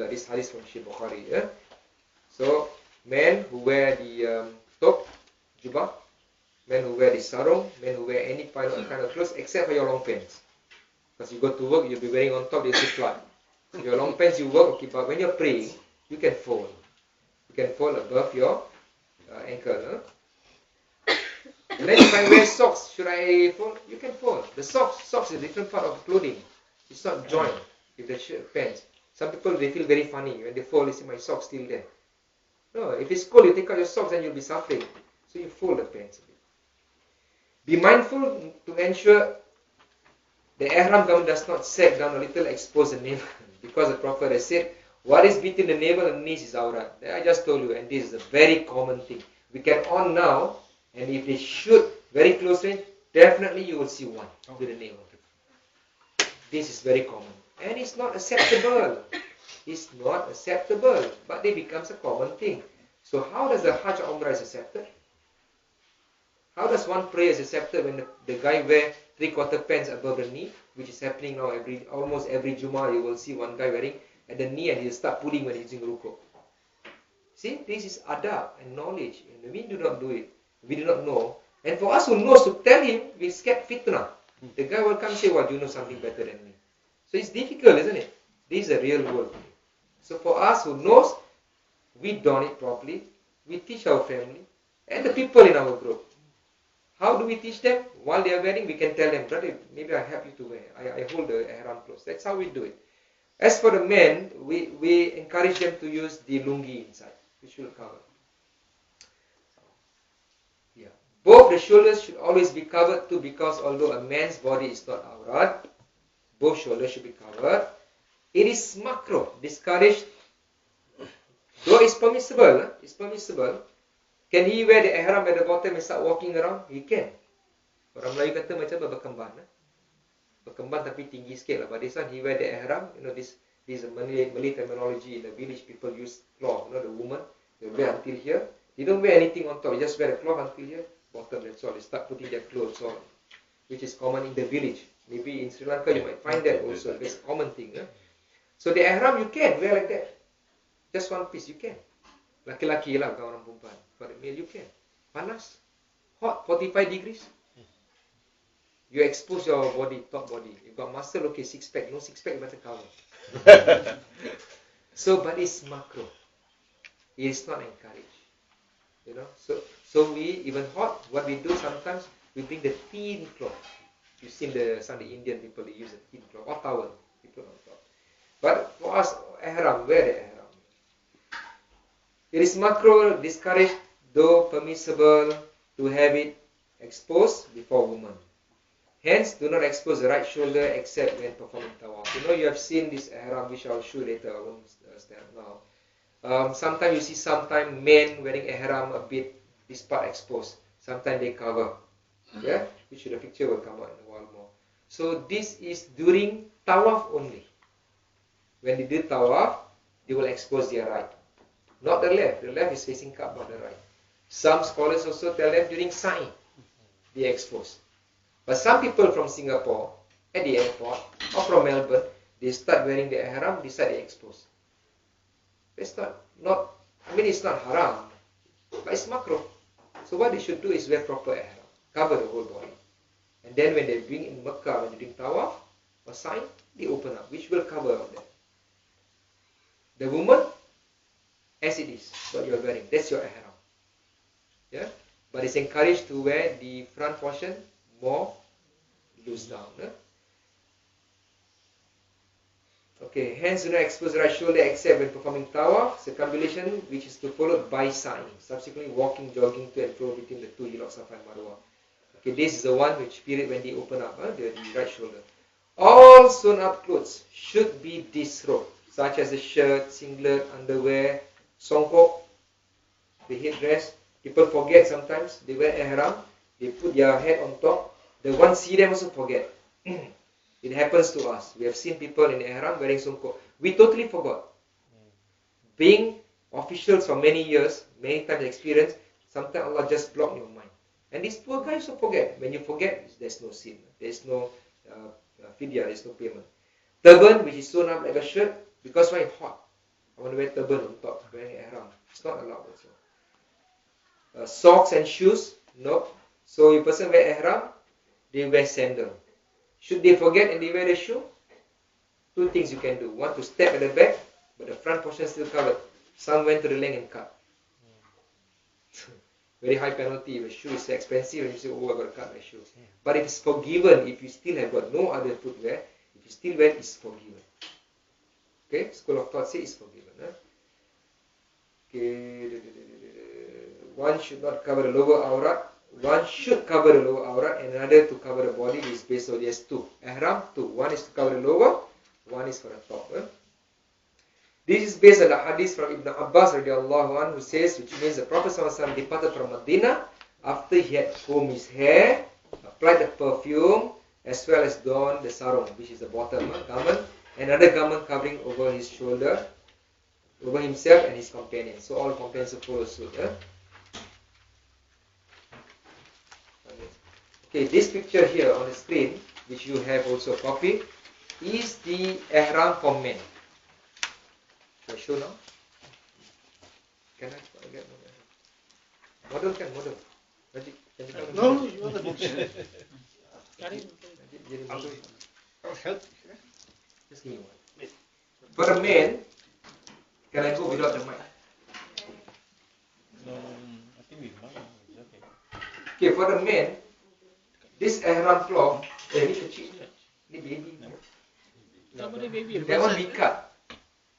This hadith from Sahih Bukhari. So, men who wear the top, jubah, men who wear the sarung, men who wear any kind of clothes except for your long pants. Because you go to work, you'll be wearing on top, they'll say flat. Your long pants you work, okay, but when you're praying, you can fold. You can fold above your ankle. And then if I wear socks, should I fold? You can fold. The socks is a different part of clothing. It's not joined with the shirt, pants. Some people, they feel very funny. When they fold, they see my socks still there. No, if it's cold, you take out your socks and you'll be suffering. So you fold the pants a bit. Be mindful to ensure the ihram garment does not sag down a little, expose the navel. Because the Prophet has said, what is between the navel and knees is aurat. I just told you, and this is a very common thing. We can on now, and if they shoot very close range, definitely you will see one to the navel. This is very common. And it's not acceptable. It's not acceptable. But it becomes a common thing. So how does the Hajj or Umrah is accepted? How does one prayer is accepted when the guy wear 3/4 pants above the knee, which is happening now almost every Jummah, you will see one guy wearing at the knee and he'll start pulling when he's in ruku. See, this is adab and knowledge. And we do not do it. We do not know. And for us who knows to tell him, we scared fitnah. The guy will come and say, well, you know something better than me. So it's difficult, isn't it? This is a real world. So for us who knows, we don it properly. We teach our family and the people in our group. How do we teach them? While they are wearing, we can tell them, brother, maybe I help you to wear. I hold the ihram close. That's how we do it. As for the men, we encourage them to use the lungi inside, which will cover. Yeah. Both the shoulders should always be covered too, because although a man's body is not aurat, both shoulders should be covered. It is makruh, discouraged. Though it's permissible, can he wear the ihram at the bottom and start walking around? He can. Orang Melayu kata macam berkemban. Berkemban tapi tinggi sikit lah. But this one, he wear the ihram. You know, this is a Malay terminology. In the village, people use cloth. You know, the woman, they wear until here. They don't wear anything on top. They just wear the cloth until here. Bottom, that's all. They start putting their clothes on, which is common in the village. Maybe in Sri Lanka, you might find that also. It's a common thing. So the ihram, you can wear like that. Just one piece, you can. Laki-laki lah, bukan orang perempuan. For the male, you can. Panas, hot, 45 degrees. You expose your body, top body. You got muscle, okay, six-pack. No six-pack, you better cover. So, but it's macro. It is not encouraged. You know, so we, even hot, what we do sometimes, we bring the thin cloth. You see some of the Indian people, they use a thin cloth or towel. They put on top. But for us, ihram, wear the ihram. It is makruh, discouraged, though permissible, to have it exposed before women. Hence, do not expose the right shoulder except when performing tawaf. You know, you have seen this ihram, which I'll show later. I won't stand now. Sometimes you see men wearing ihram a bit, this part exposed. Sometimes they cover. Yeah, which the picture will come out in a while more. So this is during tawaf only. When they do tawaf, they will expose their right. Not the left. The left is facing Kaabah, the right. Some scholars also tell them during sa'i, they expose. But some people from Singapore, at the airport, or from Melbourne, they start wearing the ihram, decide they expose. It's not, I mean, it's not haram, but it's makruh. So what they should do is wear proper ihram, cover the whole body. And then when they bring in Makkah, when they bring tawaf or sign, they open up, which will cover all that. The woman, as it is, what you are wearing, that's your ihram. Yeah? But it's encouraged to wear the front portion more loose down. Okay, hands do not expose the right shoulder except when performing tawaf, circumambulation, which is to followed by sign, subsequently walking, jogging to and fro between the two hillocks of Marwah. Okay, this is the one which period when they open up the right shoulder. All sewn up clothes should be disrobed, such as a shirt, singlet, underwear, songkok, the headdress. People forget sometimes, they wear ihram, they put their head on top. The one see them also forget. It happens to us. We have seen people in ihram wearing songkok. We totally forgot. Being officials for many years, many times experience, sometimes Allah just block your mind. And these poor guys also forget. When you forget, there's no sin. There's no fidya, there's no payment. Turban, which is sewn up like a shirt, because why it's hot. I want to wear turban on top, wearing ihram. It's not allowed also. Socks and shoes, no. So if a person wear ihram, they wear sandal. Should they forget and they wear the shoe? Two things you can do. One, to step at the back, but the front portion is still covered. Some went to the length and cut. Very high penalty. If a shoe is expensive and you say, oh, I got to cut my shoe. But if it's forgiven, if you still have got no other footwear, if you still wear, it's forgiven. Okay? School of thought says it's forgiven. Okay. One should not cover the lower aurat. One should cover the lower aurat and another to cover the body. This is based on there's two. Ihram, two. One is to cover the lower, one is for the top. This is based on the hadith from Ibn Abbas radiallahu anhu, who says, which means the Prophet ﷺ departed from Medina after he had combed his hair, applied the perfume, as well as donned the sarong, which is the bottom garment, and another garment covering over his shoulder, over himself and his companions. So all companions follow suit. Okay, this picture here on the screen, which you have also copied, is the ihram for men. Shall I show now? Can I get model? Can model? No, you are the book. I'll help. Just give me one. For the men, can I go without the mic? No, I think we might. It's okay. Okay, for the men, this ihram cloth, ni kecil, ni baby. Somebody baby. That one we cut.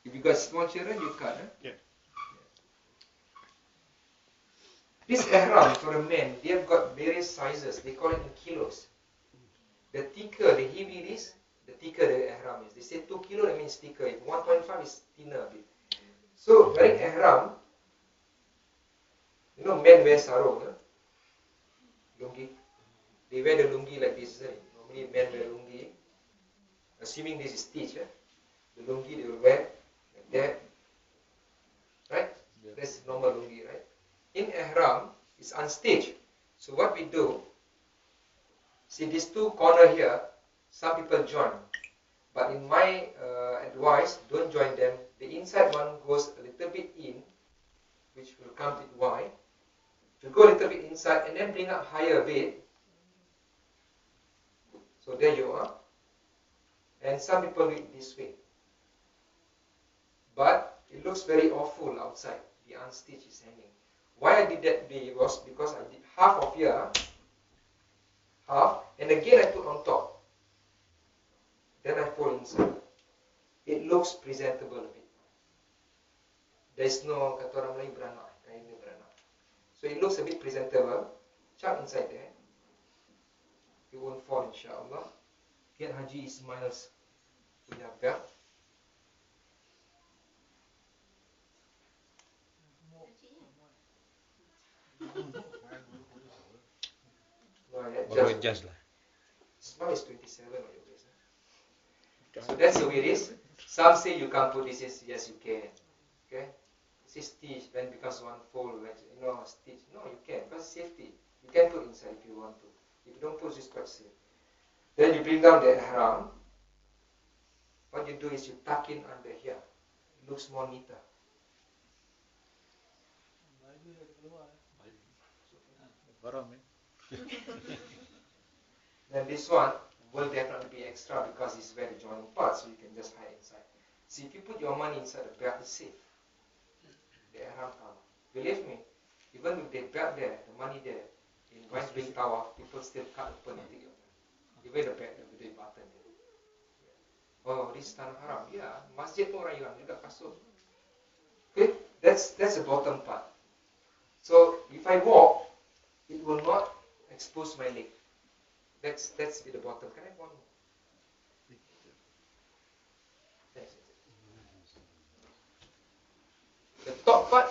If you got small children, you cut. Yeah. This ihram for the men, they have got various sizes. They call it in kilos. The thicker, the heavy it is, the thicker the ihram is. They say 2 kilo, that means thicker. If 1.5 is thinner a bit. So wearing ihram, you know, men wear sarong, lungi. They wear the lungi like this. Normally men wear lungi. Assuming this is stitch, the lungi they will wear like that. Right? Yeah. That's normal lungi, right? In ihram, it's unstitched. So what we do, see these two corners here, some people join. But in my advice, don't join them. The inside one goes a little bit in, which will come with Y. You go a little bit inside and then bring up higher a bit. So there you are. And some people do it this way. But it looks very awful outside. The unstitched is hanging. Why I did that day was because I did half of here, half, and again I put on top. Then I fold inside. It looks presentable a bit. There's no kata orang Melayu beranak, kain dia beranak. So it looks a bit presentable. Chuck inside there. It won't fall, inshallah. Get Haji Ismail's in your belt. Or just lah. Small is 27 on your waist. So that's the way it is. Some say you can't put this in. Yes, you can. Okay? This is stitch, then becomes one fold. When, stitch. No, you can. Because safety. You can put inside if you want to. If you don't put, it's quite safe. Then you bring down the ihram. What you do is you tuck in under here. It looks more neater. Haram, eh? Then this one will definitely be extra because it's where the joining part, so you can just hide inside. See, if you put your money inside the belt, it's safe. The ihram cover. Believe me, even with the belt there, the money there, in when doing tawaf, people still cut open and take your money. Even the belt, the button there. Oh, this is tanah haram. Yeah, masjid pun orang Iran juga kasut. Okay, that's the bottom part. So if I walk, it will not expose my leg. That's at the bottom. Can I have one more? Yes. The top part.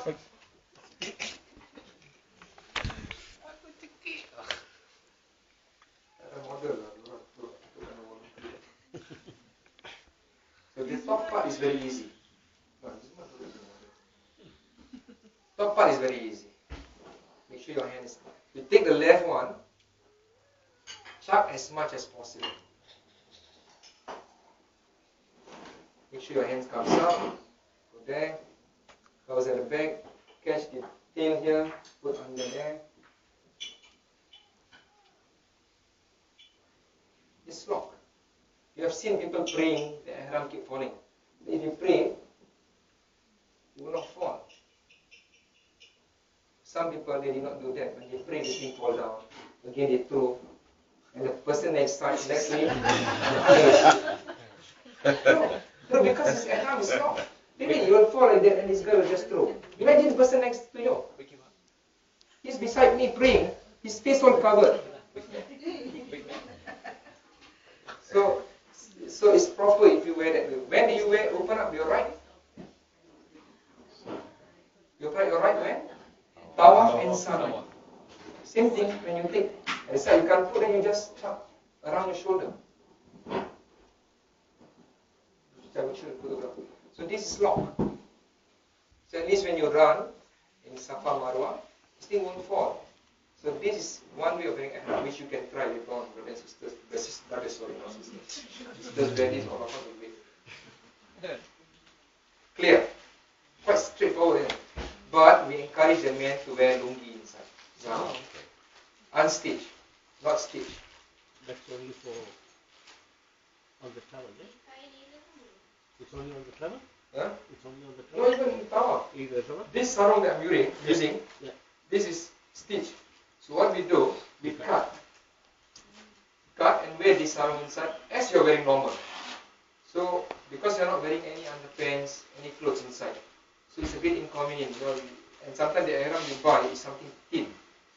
So the top part is very easy. Top part is very easy. Make sure your hand is. You take the left one. Chuck as much as possible. Make sure your hands comes up. Go there. Covers at the back. Catch the tail here. Put under there. It's locked. You have seen people praying, the ihram keep falling. If you pray, you will not fall. Some people, they did not do that. When they pray, the thing fall down. Again, they throw. And the person next to me, no, because his ihram is locked. Maybe you will fall like that and this guy will just throw. Imagine the person next to you. He's beside me praying. His face all covered. So it's proper if you wear that. When do you wear? Open up your right. You open up your right when? Tawaf and Sa'i. Same thing when you take. At the side you can't put, then you just chuck around your shoulder. So this is locked. So at least when you run in Safa Marwa, this thing won't fall. So this is one way of wearing ihram which you can try later on, brothers and sisters. Sisters wear this, all of us will wear. Clear? Quite straightforward. But we encourage the men to wear lungi inside. Now, unstitched, not stitched. That's only for on the travel, eh? It's only on the travel? Huh? It's only on the Not travel? even in tawaf. Either travel? This sarong that I'm using, Yeah. this is stitched. So what we do, we cut and wear this sarong inside as you're wearing normal. So because you're not wearing any underpants, any clothes inside, so it's a bit inconvenient. You know, and sometimes the ihram you buy is something thin,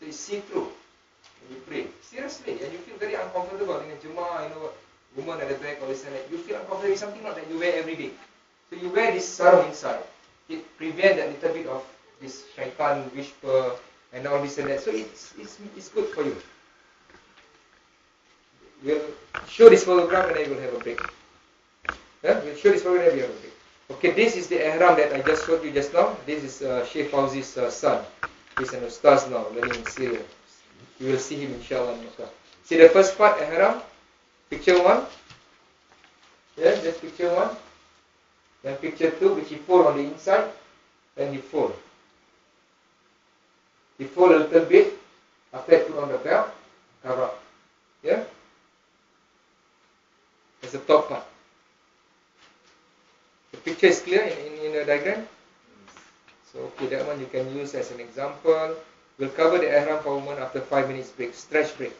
so it's see-through when you pray. Seriously, and you feel very uncomfortable in a Jummah. You know, woman at the back or this and that. You feel uncomfortable with something not that you wear every day. So you wear this sarong inside. It prevents that little bit of this shaitan whisper and all this and that. So it's good for you. We'll show this photograph and I will have a break. Yeah? We'll show this photograph and we have a break. Okay, this is the ihram that I just showed you just now. This is Sheikh Fauzi's son. He's an ustaz now, learning in Syria. You will see him inshallah in Makkah. See the first part, ihram. Picture 1. Yeah, just picture 1. Then picture 2, which he fold on the inside. Then he fold. He fold a little bit. After that, put on the belt. Cover up. Yeah? That's the top part. The picture is clear in the diagram? So, okay, that one you can use as an example. We'll cover the ihram for women after 5 minutes break. Stretch break.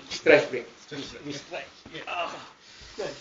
Stretch break. We stretch. Yeah. Stretch.